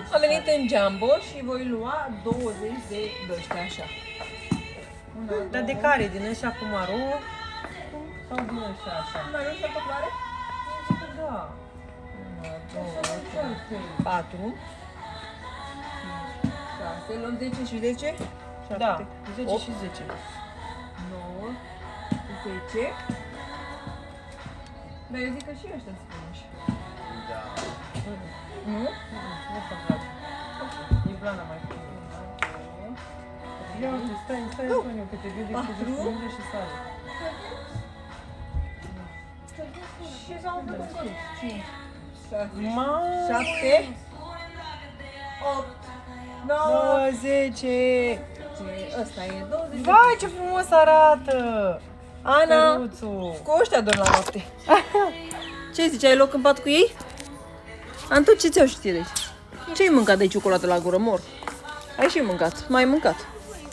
A venit în jumbo și voi lua 20 de ăștia așa. Dar de care? Din ăștia cu maro? Sau din ăștia așa? Mai nu și altă floare? Da. 4. 6, luăm 10 și 10? Da, 10 8. și 10. 9, 10. Dar eu zic că și ăștia sunt frumoși. Da. Nu? Nu fac place. E blana mai frumoasă. Ia uite, stai, Antonio, că te vede cât de frunze și sare. Și s-au întâmplat 5, 6, Mamă! 7, 8, 9, 10! ăsta e 20. Vai, ce frumos arată! Ana, Căruțul! cu ăștia dorm la noapte. Ce zici, ai loc în pat cu ei? Anto, ce ți-au și ție de aici? Ce-ai mâncat de ciocolată la gură, mor? Ai și mâncat, mai ai mâncat.